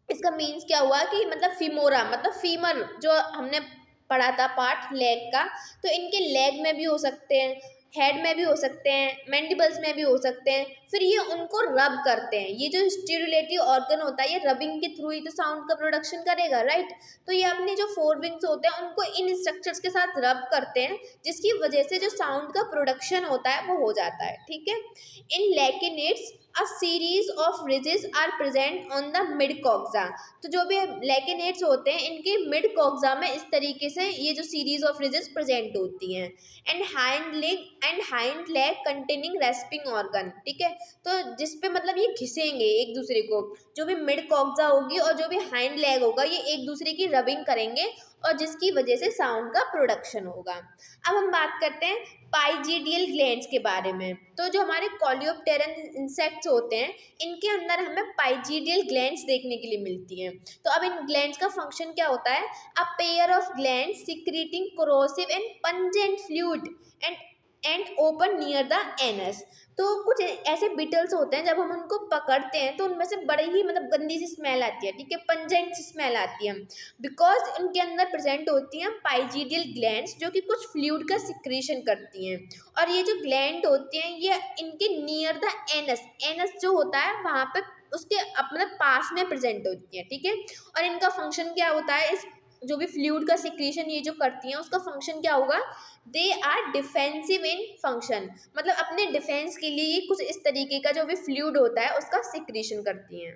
इसका मीन्स क्या हुआ कि मतलब फिमोरा मतलब फीमर जो हमने पढ़ा था पार्ट लेग का, तो इनके लेग में भी हो सकते हैं, हेड में भी हो सकते हैं, मैंडिबल्स में भी हो सकते हैं। फिर ये उनको रब करते हैं। ये जो स्टिमुलेटरी ऑर्गन होता है ये रबिंग के थ्रू ही तो साउंड का प्रोडक्शन करेगा, राइट। तो ये अपने जो फोर विंग्स होते हैं उनको इन स्ट्रक्चर्स के साथ रब करते हैं, जिसकी वजह से जो साउंड का प्रोडक्शन होता है वो हो जाता है। ठीक है, इन लेकिनेट्स a series of ridges are present on the mid coxa। तो जो भी लेकिनेट्स होते हैं इनके मिड कॉक्सा में इस तरीके से ये जो सीरीज ऑफ ridges प्रेजेंट होती हैं। And hind leg containing respiring organ. ठीक है, तो जिस पे मतलब ये घिसेंगे एक दूसरे को, जो भी मिड कॉक्सा होगी और जो भी हाइंड लेग होगा ये एक दूसरे की रबिंग करेंगे और जिसकी वजह से साउंड का प्रोडक्शन होगा। अब हम बात करते हैं पाइजीडियल ग्लैंड्स के बारे में। तो जो हमारे कॉलियोप्टेरन इंसेक्ट्स होते हैं इनके अंदर हमें पाइजीडियल ग्लैंड्स देखने के लिए मिलती हैं। तो अब इन ग्लैंड्स का फंक्शन क्या होता है, a pair of glands secreting corrosive and pungent fluid and open near the anus. तो कुछ ऐसे बीटल्स होते हैं जब हम उनको पकड़ते हैं तो उनमें से बड़े ही मतलब गंदी सी स्मेल आती है। ठीक है, पंजेंट सी स्मेल आती है, बिकॉज उनके अंदर प्रेजेंट होती हैं पाइजीडियल ग्लैंड्स जो कि कुछ फ्लूइड का सिक्रीशन करती हैं। और ये जो ग्लैंड होती हैं ये इनके नियर द एनस जो होता है वहाँ पे उसके मतलब पास में प्रेजेंट होती है। ठीक है, और इनका फंक्शन क्या होता है, इस जो भी फ्लूइड का सिक्रीशन ये जो करती हैं उसका फंक्शन क्या होगा, they are defensive in function. मतलब अपने डिफेंस के लिए ये कुछ इस तरीके का जो भी फ्लूइड होता है उसका सिक्रीशन करती हैं।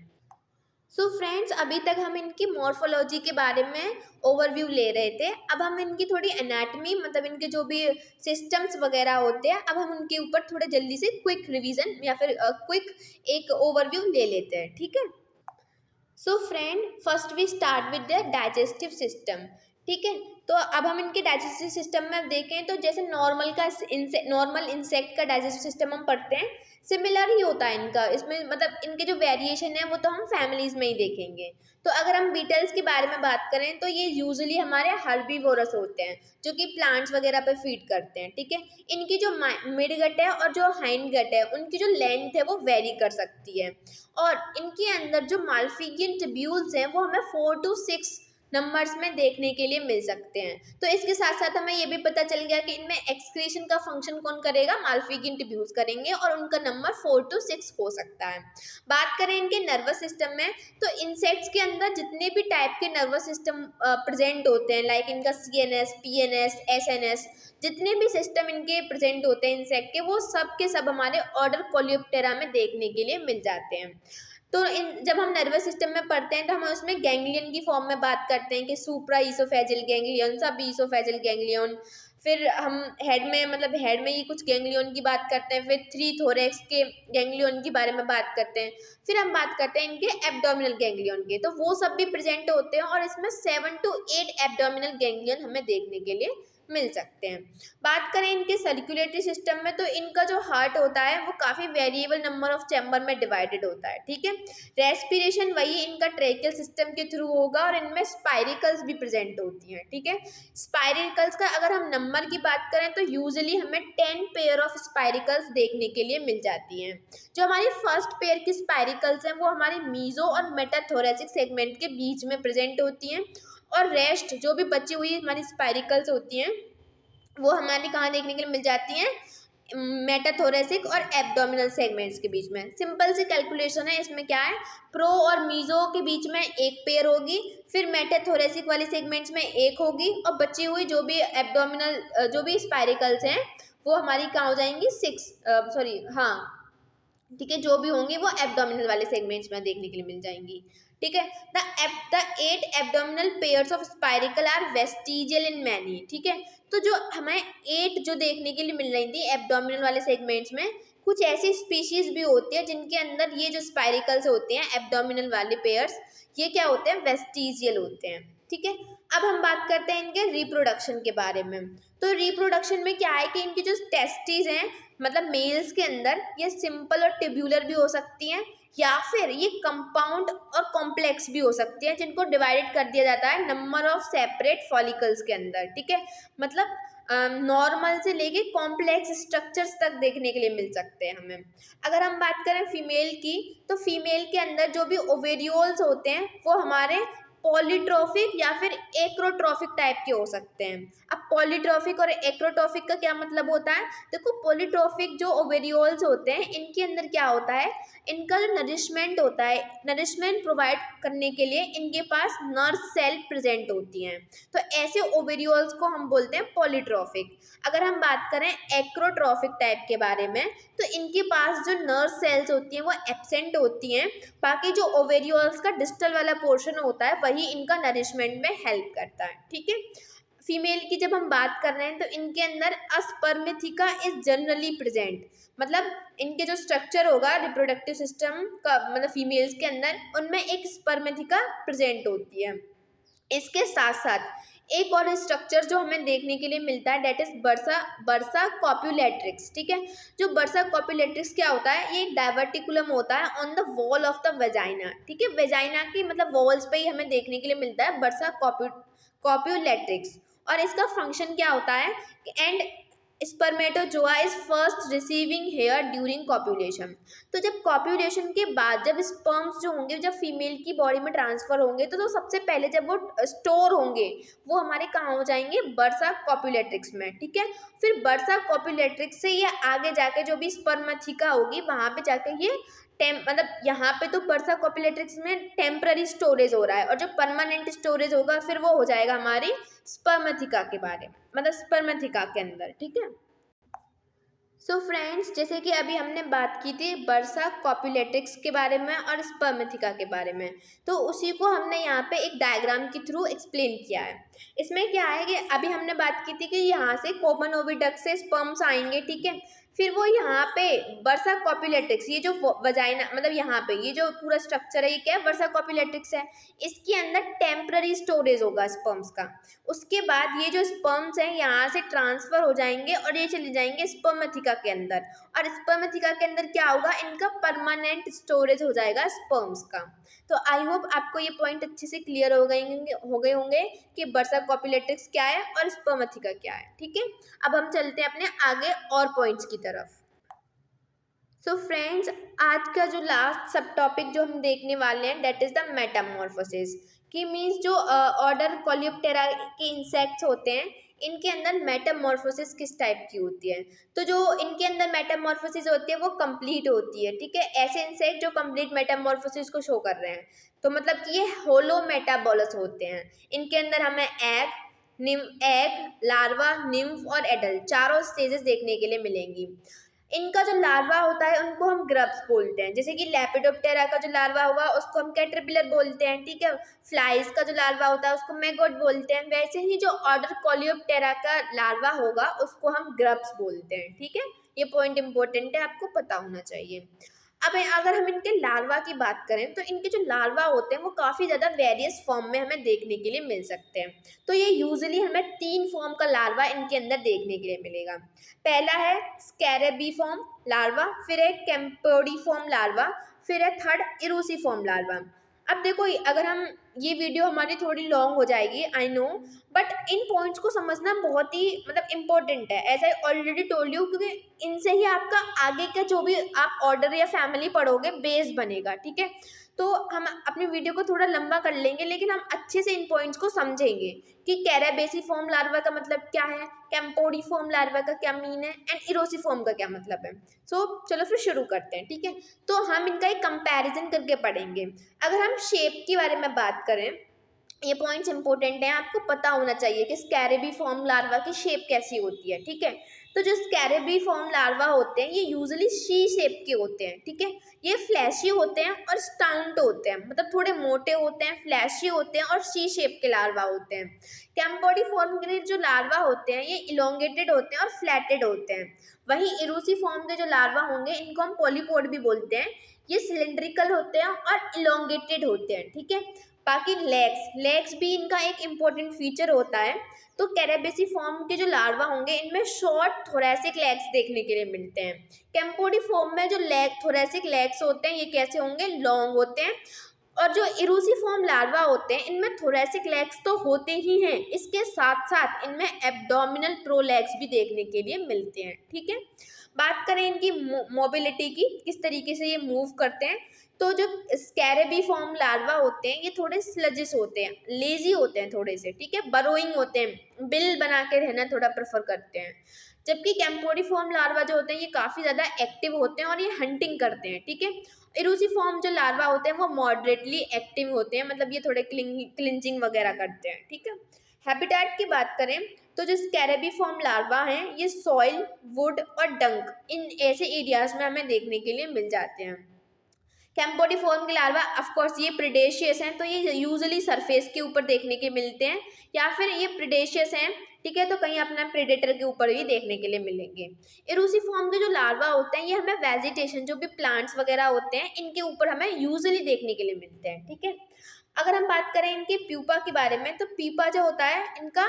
सो फ्रेंड्स, अभी तक हम इनकी मॉर्फोलॉजी के बारे में ओवरव्यू ले रहे थे। अब हम इनकी थोड़ी एनाटमी मतलब इनके जो भी सिस्टम्स वगैरह होते हैं अब हम उनके ऊपर थोड़े जल्दी से क्विक रिवीजन या फिर क्विक एक ओवरव्यू ले लेते हैं। ठीक है, so friend first we start with the digestive system. ठीक है, तो अब हम इनके डाइजेस्टिव सिस्टम में अब देखें तो जैसे नॉर्मल इंसेक्ट का डाइजेस्टिव सिस्टम हम पढ़ते हैं सिमिलर ही होता है इनका। इसमें मतलब इनके जो वेरिएशन है वो तो हम फैमिलीज में ही देखेंगे। तो अगर हम बीटल्स के बारे में बात करें तो ये यूजुअली हमारे हर्बीवोरस होते हैं जो कि प्लांट्स वगैरह पे फीड करते हैं। ठीक है, इनकी जो मिड गट है और जो हाइंड गट है उनकी जो लेंथ है वो वेरी कर सकती है। और इनके अंदर जो माल्फिगियन ट्यूब्यूल्स हैं वो हमें 4 to 6 नंबर्स में देखने के लिए मिल सकते हैं। तो इसके साथ साथ हमें ये भी पता चल गया कि इनमें एक्सक्रीशन का फंक्शन कौन करेगा, माल्फिगियन ट्यूब्यूल्स करेंगे और उनका नंबर 4 to 6 हो सकता है। बात करें इनके नर्वस सिस्टम में तो इंसेक्ट्स के अंदर जितने भी टाइप के नर्वस सिस्टम प्रेजेंट होते हैं लाइक इनका CNS, PNS, SNS, जितने भी सिस्टम इनके प्रेजेंट होते हैं इंसेक्ट के वो सब के सब हमारे ऑर्डर कोलियोप्टेरा में देखने के लिए मिल जाते हैं। तो इन जब हम नर्वस सिस्टम में पढ़ते हैं तो हम उसमें गैंग्लियन की फॉर्म में बात करते हैं कि सुप्रा ईसोफेजल गैंग्लियन, सब ईसोफेजल गैंग्लियन। फिर हम हेड में मतलब हेड में ही कुछ गैंग्लियन की बात करते हैं, फिर 3 थोरेक्स के गैंग्लियन के बारे में बात करते हैं, फिर हम बात करते हैं इनके एब्डोमिनल गैंग्लियन के। तो वो सब भी प्रेजेंट होते हैं और इसमें 7 to 8 एब्डोमिनल गैंग्लियन हमें देखने के लिए मिल सकते हैं। बात करें इनके सर्कुलेटरी सिस्टम में, तो इनका जो हार्ट होता है वो काफ़ी वेरिएबल नंबर ऑफ चैम्बर में डिवाइडेड होता है, ठीक है। रेस्पिरेशन वही इनका ट्रेकियल सिस्टम के थ्रू होगा और इनमें स्पाइरिकल्स भी प्रेजेंट होती हैं, ठीक है। स्पाइरिकल्स का अगर हम नंबर की बात करें तो यूजुअली हमें 10 पेयर ऑफ स्पाइरिकल्स देखने के लिए मिल जाती हैं। जो हमारी फर्स्ट पेयर की स्पाइरिकल्स हैं वो हमारी मीजो और मेटाथोरेसिक सेगमेंट के बीच में प्रेजेंट होती हैं, और रेस्ट जो भी बची हुई हमारी स्पाइरिकल्स होती हैं वो हमारी कहाँ देखने के लिए मिल जाती हैं, मेटाथोरेसिक और एब्डोमिनल सेगमेंट्स के बीच में। सिंपल सी कैलकुलेशन है, इसमें क्या है, प्रो और मीजो के बीच में एक पेयर होगी, फिर मेटाथोरेसिक वाली सेगमेंट्स में एक होगी, और बची हुई जो भी एब्डोमिनल जो भी स्पाइरिकल्स हैं वो हमारी कहाँ हो जाएंगी, 6 सॉरी हाँ ठीक है, जो भी होंगी वो एब्डोमिनल वाले सेगमेंट्स में देखने के लिए मिल जाएंगी, ठीक है। The 8 abdominal pairs of spiracle are vestigial in many, ठीक है। तो जो हमें 8 जो देखने के लिए मिल रही थी एब्डोमिनल वाले सेगमेंट्स में, कुछ ऐसी स्पीशीज भी होती है जिनके अंदर ये जो स्पाइरिकल्स होते हैं एब्डोमिनल वाले पेयर्स, ये क्या होते हैं, वेस्टिजियल होते हैं, ठीक है। अब हम बात करते हैं इनके रिप्रोडक्शन के बारे में। तो रिप्रोडक्शन में क्या है कि इनकी जो टेस्टिस हैं मतलब मेल्स के अंदर, ये सिंपल और ट्यूब्यूलर भी हो सकती हैं, या फिर ये कंपाउंड और कॉम्प्लेक्स भी हो सकती हैं, जिनको डिवाइडेड कर दिया जाता है नंबर ऑफ सेपरेट फॉलिकल्स के अंदर, ठीक है। मतलब नॉर्मल से लेके कॉम्प्लेक्स स्ट्रक्चर्स तक देखने के लिए मिल सकते हैं हमें। अगर हम बात करें फीमेल की, तो फीमेल के अंदर जो भी ओवेरियोल्स होते हैं वो हमारे पॉलीट्रॉफिक या फिर एक्रोट्रॉफिक टाइप के हो सकते हैं। अब पॉलीट्रॉफिक और एक्रोट्रॉफिक का क्या मतलब होता है, देखो पॉलीट्रॉफिक जो ओवेरियोल्स होते हैं इनके अंदर क्या होता है, इनका जो नरिशमेंट होता है, नरिशमेंट प्रोवाइड करने के लिए इनके पास नर्व सेल प्रेजेंट होती हैं, तो ऐसे ओवेरियोल्स को हम बोलते हैं पॉलीट्रॉफिक। अगर हम बात करें एक्रोट्रॉफिक टाइप के बारे में, तो इनके पास जो नर्व सेल्स होती हैं वो एब्सेंट होती हैं, बाकी जो ओवेरियोल्स का डिस्टल वाला पोर्शन होता है वही इनका नरिशमेंट में हेल्प करता है, ठीक है। फीमेल की जब हम बात कर रहे हैं तो इनके अंदर अस्पर्मेथिका इज जनरली प्रेजेंट, मतलब इनके जो स्ट्रक्चर होगा रिप्रोडक्टिव सिस्टम का, मतलब फीमेल्स के अंदर उनमें एक स्पर्मेथिका प्रेजेंट होती है। इसके साथ साथ एक और स्ट्रक्चर जो हमें देखने के लिए मिलता है डेट इज बर्सा कॉप्यूलेट्रिक्स, ठीक है। जो बर्सा कॉप्यूलेट्रिक्स क्या होता है, ये एक डाइवर्टिकुलम होता है on the wall of the vagina, ठीक है। वेजाइना की मतलब वॉल्स पे ही हमें देखने के लिए मिलता है बर्सा कॉप्यूलेट्रिक्स। और इसका फंक्शन क्या होता है, and spermatozoa is first receiving here during copulation. तो जब कॉप्यूलेशन के बाद जब स्पर्म्स जो होंगे जब फीमेल की बॉडी में ट्रांसफर होंगे तो सबसे पहले जब वो स्टोर होंगे वो हमारे कहाँ हो जाएंगे, बर्सा कॉप्यूलेट्रिक्स में, ठीक है। फिर बर्सा कॉप्यूलेट्रिक्स से ये आगे जाके जो भी स्पर्मेथिका होगी वहाँ पे जाके ये मतलब यहाँ पे तो बर्सा कॉप्यूलेट्रिक्स में टेम्पररी स्टोरेज हो रहा है, और जो परमानेंट स्टोरेज होगा फिर वो हो जाएगा हमारी स्पर्मेथिका के बारे में, मतलब स्पर्मेथिका के अंदर, ठीक है। सो फ्रेंड्स, जैसे कि अभी हमने बात की थी बर्सा कॉप्यूलेट्रिक्स के बारे में और स्पर्मेथिका के बारे में, तो उसी को हमने यहाँ पे एक डायग्राम के थ्रू एक्सप्लेन किया है। इसमें क्या है कि अभी हमने बात की थी कि यहाँ से कॉमन ओविडक्ट से स्पर्म्स आएंगे, ठीक है। फिर वो यहाँ पे बर्सा कॉप्यूलेट्रिक्स, ये जो वजाइना मतलब यहाँ पे ये जो पूरा स्ट्रक्चर है ये क्या है, बर्सा कॉप्यूलेट्रिक्स है। इसके अंदर टेम्पररी स्टोरेज होगा स्पर्म्स का। उसके बाद ये जो स्पर्म्स हैं यहाँ से ट्रांसफर हो जाएंगे और ये चले जाएंगे स्पर्मेथिका के अंदर, और स्पर्मेथिका के अंदर क्या होगा, इनका परमानेंट स्टोरेज हो जाएगा स्पर्म्स का। तो आई होप आपको ये पॉइंट अच्छे से क्लियर हो गए होंगे कि बर्सा कॉप्यूलेट्रिक्स क्या है और स्पर्मेथिका क्या है, ठीक है। अब हम चलते हैं अपने आगे और पॉइंट्स की तरफ। सो फ्रेंड्स, आज का जो लास्ट सब टॉपिक जो हम देखने वाले हैं डेट इज द मेटामॉर्फोसिस, कि मीन्स जो ऑर्डर कोलियोप्टेरा के इंसेक्ट्स होते हैं इनके अंदर मेटामॉर्फोसिस किस टाइप की होती है। तो जो इनके अंदर मेटामॉर्फोसिस होती है वो कंप्लीट होती है, ठीक है। ऐसे इंसेक्ट जो कंप्लीट मेटामॉर्फोसिस को शो कर रहे हैं, तो मतलब कि ये होलो मेटाबोलस होते हैं। इनके अंदर हमें एग, लार्वा, निम्फ और एडल्ट चारों स्टेजेस देखने के लिए मिलेंगी। इनका जो लार्वा होता है उनको हम ग्रब्स बोलते हैं, जैसे कि लेपिडोप्टेरा का जो लार्वा होगा उसको हम कैटरपिलर बोलते हैं, ठीक है। फ्लाइज का जो लार्वा होता है उसको मैगोट बोलते हैं। वैसे ही जो ऑर्डर कोलियोप्टेरा का लार्वा होगा उसको हम ग्रब्स बोलते हैं, ठीक है। ये पॉइंट इंपॉर्टेंट है, आपको पता होना चाहिए। अब अगर हम इनके लार्वा की बात करें तो इनके जो लार्वा होते हैं वो काफ़ी ज़्यादा वेरियस फॉर्म में हमें देखने के लिए मिल सकते हैं। तो ये यूजुअली हमें 3 फॉर्म का लार्वा इनके अंदर देखने के लिए मिलेगा। पहला है स्कैरेबीफॉर्म लार्वा, फिर है कैम्पोडिफॉर्म लार्वा, फिर है थर्ड इरूसिफॉर्म लार्वा। अब देखो अगर हम ये वीडियो हमारी थोड़ी लॉन्ग हो जाएगी, I know, but in points को समझना बहुत ही मतलब इम्पोर्टेंट है, ऐसा आई ऑलरेडी टोल्ड यू, क्योंकि इनसे ही आपका आगे का जो भी आप ऑर्डर या फैमिली पढ़ोगे बेस बनेगा, ठीक है। तो हम अपनी वीडियो को थोड़ा लंबा कर लेंगे, लेकिन हम अच्छे से इन पॉइंट्स को समझेंगे कि कैराबेसिफॉर्म लार्वा का मतलब क्या है, कैम्पोडिफॉर्म लार्वा का क्या मीन है, एंड इरोसिफॉर्म का क्या मतलब है। सो चलो फिर शुरू करते हैं, ठीक है। तो हम इनका एक कंपैरिजन करके पढ़ेंगे। अगर हम शेप के बारे में बात करें, ये पॉइंट्स इंपॉर्टेंट हैं, आपको पता होना चाहिए कि स्कैरेबीफॉर्म लार्वा की शेप कैसी होती है, ठीक है। तो जो स्कैरेबीफॉर्म लार्वा होते हैं ये यूजुअली सी शेप के होते हैं, ठीक है। ये फ्लैशी होते हैं और स्टाउंट होते हैं, मतलब थोड़े मोटे होते हैं, फ्लैशी होते हैं और सी शेप के लार्वा होते हैं। कैम्पोडिफॉर्म के जो लार्वा होते हैं ये इलोंगेटेड होते हैं और फ्लैटेड होते हैं। वहीं इरूसिफॉर्म के जो लार्वा होंगे इनको हम पॉलीपोड भी बोलते हैं। ये सिलेंड्रिकल होते हैं और इलोंगेटेड होते हैं, ठीक है। बाकी लेग्स भी इनका एक इम्पोर्टेंट फीचर होता है। तो कैराबेसिफॉर्म के जो लार्वा होंगे इनमें शॉर्ट थोरैसिक लेग्स देखने के लिए मिलते हैं। कैम्पोडिफॉर्म में जो थोरैसिक लेग्स होते हैं ये कैसे होंगे, लॉन्ग होते हैं। और जो इरूसिफॉर्म लार्वा होते हैं इनमें थोरैसिक लेग्स तो होते ही हैं, इसके साथ साथ इनमें एब्डोमिनल प्रोलेग्स भी देखने के लिए मिलते हैं, ठीक है। बात करें इनकी मोबिलिटी की, किस तरीके से ये मूव करते हैं, तो जो स्कैरेबीफॉर्म लार्वा होते हैं ये थोड़े स्लजिस होते हैं, लेजी होते हैं थोड़े से, ठीक है, बरोइंग होते हैं, बिल बना के रहना थोड़ा प्रेफर करते हैं। जबकि कैम्पोडिफॉर्म लार्वा जो होते हैं ये काफ़ी ज़्यादा एक्टिव होते हैं और ये हंटिंग करते हैं, ठीक है। इरूसिफॉर्म जो लार्वा होते हैं वो मॉडरेटली एक्टिव होते हैं, मतलब ये थोड़े क्लिंजिंग वगैरह करते हैं, ठीक है। हैबिटेट की बात करें तो जो स्कैरेबीफॉर्म लार्वा हैं ये सॉइल, वुड और डंक इन ऐसे एरियाज में हमें देखने के लिए मिल जाते हैं। कैम्पोडिफॉर्म के लार्वा ऑफकोर्स ये प्रिडेशियस हैं, तो ये यूजुअली सरफेस के ऊपर देखने के मिलते हैं, या फिर ये प्रिडेशियस हैं, ठीक है, तो कहीं अपना प्रेडेटर के ऊपर भी देखने के लिए मिलेंगे। इरूसिफॉर्म के जो लार्वा होते हैं ये हमें वेजिटेशन जो भी प्लांट्स वगैरह होते हैं इनके ऊपर हमें यूजुअली देखने के लिए मिलते हैं, ठीक है। अगर हम बात करें इनके प्यूपा के बारे में तो प्यूपा जो होता है इनका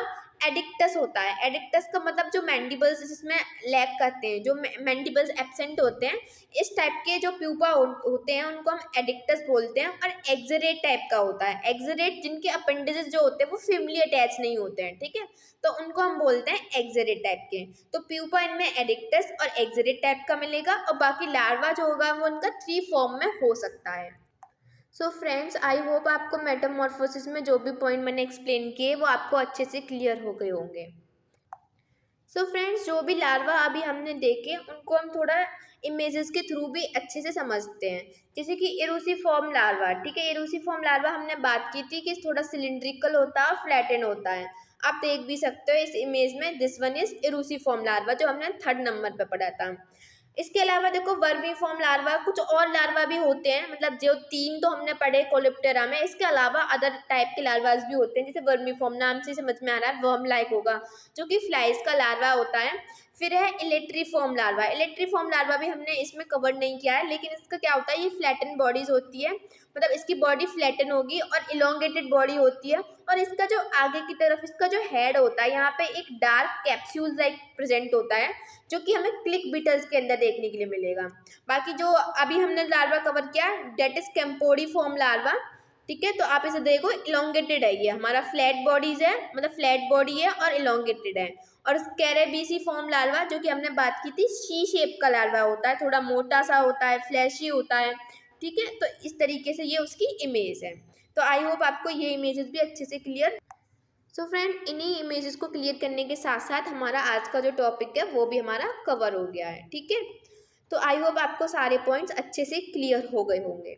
एडिक्टस होता है। एडिक्टस का मतलब जो मैंडिबल्स जिसमें लैग करते हैं, जो मैंडिबल्स एब्सेंट होते हैं, इस टाइप के जो प्यूपा होते हैं उनको हम एडिक्टस बोलते हैं। और एक्सरेट टाइप का होता है, एक्सरेट जिनके अपेंडिसेस जो होते हैं वो फिमली अटैच नहीं होते हैं, ठीक है, तो उनको हम बोलते हैं एक्सरेट टाइप के। तो प्यूपा इनमें एडिक्टस और एक्सरेट टाइप का मिलेगा, और बाकी लार्वा जो होगा वो उनका 3 फॉर्म में हो सकता है। सो फ्रेंड्स, आई होप आपको मेटामॉर्फोसिस में जो भी पॉइंट मैंने एक्सप्लेन किए वो आपको अच्छे से क्लियर हो गए होंगे। सो फ्रेंड्स, जो भी लार्वा अभी हमने देखे उनको हम थोड़ा इमेजेस के थ्रू भी अच्छे से समझते हैं। जैसे कि इरूसिफॉर्म लार्वा, ठीक है, इरूसिफॉर्म लार्वा हमने बात की थी कि थोड़ा सिलिंड्रिकल होता है, फ्लैटन होता है। आप देख भी सकते हो इस इमेज में, दिस वन इज इरूसिफॉर्म लार्वा जो हमने 3rd नंबर पे पढ़ा था। इसके अलावा देखो वर्मीफॉर्म लार्वा, कुछ और लार्वा भी होते हैं, मतलब जो 3 तो हमने पढ़े कोलेप्टेरा में, इसके अलावा अदर टाइप के लार्वास भी होते हैं। जैसे वर्मीफॉर्म नाम से समझ में आ रहा है वर्म लाइक होगा, जो कि फ्लाइज का लार्वा होता है। फिर है इलेक्ट्रीफॉर्म लार्वा। इलेक्ट्रीफॉर्म लार्वा भी हमने इसमें कवर नहीं किया है, लेकिन इसका क्या होता है, ये फ्लैटन बॉडीज होती है, मतलब इसकी बॉडी फ्लैटन होगी और इलोंगेटेड बॉडी होती है। और इसका जो आगे की तरफ इसका जो हेड होता है यहाँ पे एक डार्क कैप्सूल लाइक प्रेजेंट होता है, जो कि हमें क्लिक बीटल्स के अंदर देखने के लिए मिलेगा। बाकी जो अभी हमने लार्वा कवर किया डेट इज कैम्पोडिफॉर्म लार्वा, ठीक है, तो आप इसे देखो इलोंगेटेड है, ये हमारा फ्लैट बॉडीज है, मतलब फ्लैट बॉडी है और इलोंगेटेड है। और स्कैरेबीसी फॉर्म लार्वा जो कि हमने बात की थी सी शेप का लार्वा होता है, थोड़ा मोटा सा होता है, फ्लैशी होता है, ठीक है। तो इस तरीके से ये उसकी इमेज है। तो आई होप आपको ये इमेजेस भी अच्छे से क्लियर। सो फ्रेंड, इन्हीं इमेजेस को क्लियर करने के साथ साथ हमारा आज का जो टॉपिक है वो भी हमारा कवर हो गया है, ठीक है। तो आई होप आपको सारे पॉइंट्स अच्छे से क्लियर हो गए होंगे।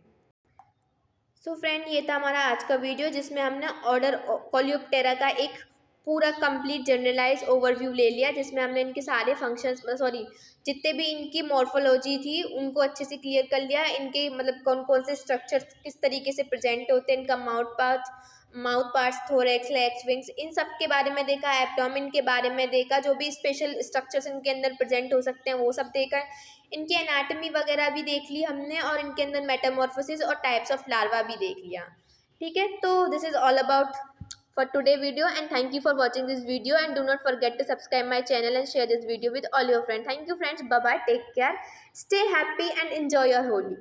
सो फ्रेंड, ये था हमारा आज का वीडियो जिसमें हमने ऑर्डर कोलियोप्टेरा का एक पूरा कंप्लीट जनरलाइज ओवरव्यू ले लिया, जिसमें हमने इनके सारे फंक्शंस, सॉरी, जितने भी इनकी मॉर्फोलॉजी थी उनको अच्छे से क्लियर कर लिया। इनके मतलब कौन कौन से स्ट्रक्चर्स किस तरीके से प्रेजेंट होते हैं, इनका mouth parts, thorax, legs, wings, इन सब के बारे में देखा। एब्डोमेन के बारे में देखा, जो भी स्पेशल स्ट्रक्चर्स इनके अंदर प्रेजेंट हो सकते हैं वो सब देखा। इनकी एनाटॉमी वगैरह भी देख ली हमने, और इनके अंदर मेटामॉर्फोसिस और टाइप्स ऑफ लार्वा भी देख लिया। ठीक है, तो this is all about for today video, and thank you for watching this video, and do not forget to subscribe my channel and share this video with all your friends. Thank you friends, bye bye, take care, stay happy and enjoy your Holi.